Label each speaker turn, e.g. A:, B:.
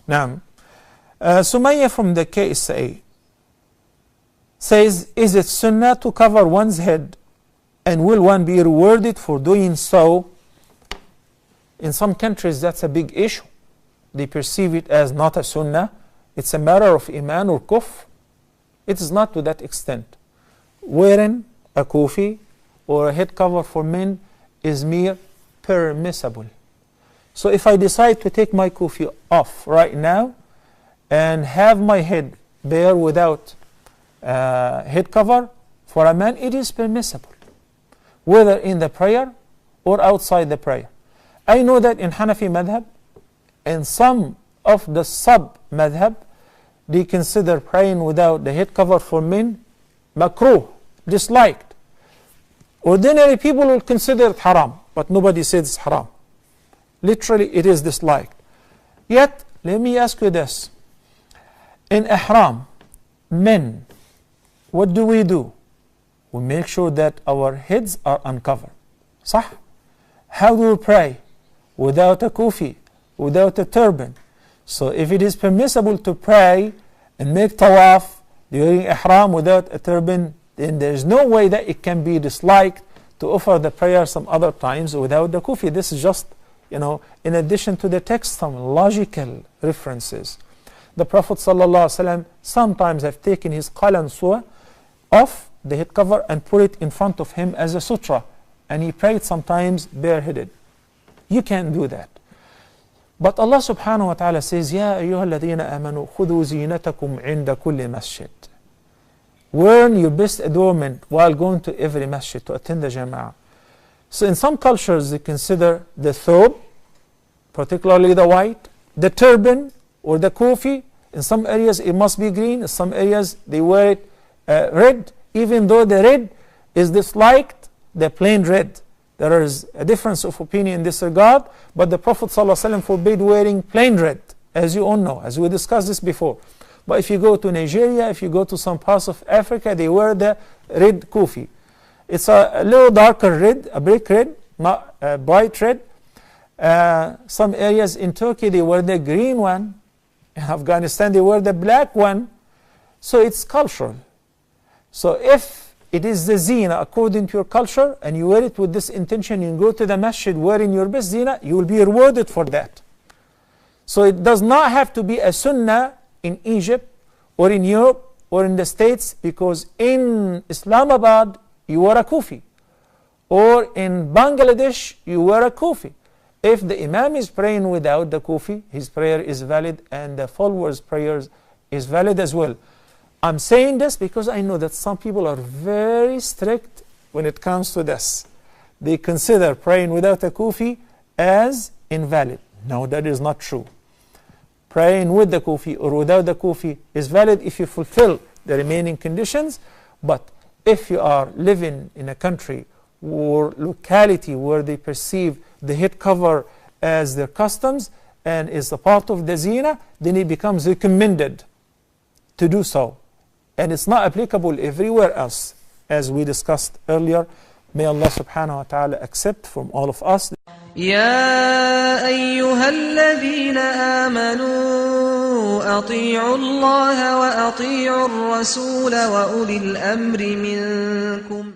A: Now, Sumaya from the KSA says, is it sunnah to cover one's head, and will one be rewarded for doing so? In some countries that's a big issue. They perceive it as not a sunnah. It's a matter of iman or kufr. It is not to that extent. Wearing a kufi or a head cover for men is mere permissible. So if I decide to take my kufi off right now and have my head bare without head cover, for a man it is permissible, whether in the prayer or outside the prayer. I know that in Hanafi madhab and some of the sub-madhab, they consider praying without the head cover for men makruh, disliked. Ordinary people will consider it haram, but nobody says it's haram. Literally, it is disliked. Yet, let me ask you this. In ihram, men, what do? We make sure that our heads are uncovered. Sah? How do we pray? Without a kufi, without a turban. So if it is permissible to pray and make tawaf during ihram without a turban, then there is no way that it can be disliked to offer the prayer some other times without the kufi. This is just, in addition to the text, some logical references. The Prophet ﷺ sometimes have taken his qalansuwa off the head cover and put it in front of him as a sutra, and he prayed sometimes bareheaded. You can't do that. But Allah subhanahu wa ta'ala says, Ya ayyuha alladhina amanu khudhu zinatakum inda kulli masjid. Wear your best adornment while going to every masjid to attend the jama'ah. So in some cultures they consider the thobe, particularly the white, the turban or the kufi. In some areas it must be green, in some areas they wear it red, even though the red is disliked, the plain red. There is a difference of opinion in this regard, but the Prophet ﷺ forbade wearing plain red, as you all know, as we discussed this before. But if you go to Nigeria, if you go to some parts of Africa, they wear the red kufi. It's a little darker red, a brick red, not a bright red. Some areas in Turkey, they wear the green one. In Afghanistan, they wear the black one. So it's cultural. So if it is the zina according to your culture, and you wear it with this intention, you go to the masjid wearing your best zina, you will be rewarded for that. So it does not have to be a sunnah in Egypt or in Europe or in the States, because in Islamabad you wear a kufi, or in Bangladesh you wear a kufi. If the imam is praying without the kufi, his prayer is valid, and the followers' prayers is valid as well. I'm saying this because I know that some people are very strict when it comes to this. They consider praying without a kufi as invalid. No, that is not true. Praying with the kufi or without the kufi is valid if you fulfill the remaining conditions. But if you are living in a country or locality where they perceive the head cover as their customs and is a part of the zina, then it becomes recommended to do so. And it's not applicable everywhere else, as we discussed earlier. May Allah subhanahu wa ta'ala accept from all of us.
B: يا أيها الذين آمنوا أطيعوا الله وأطيعوا الرسول وأولي الأمر منكم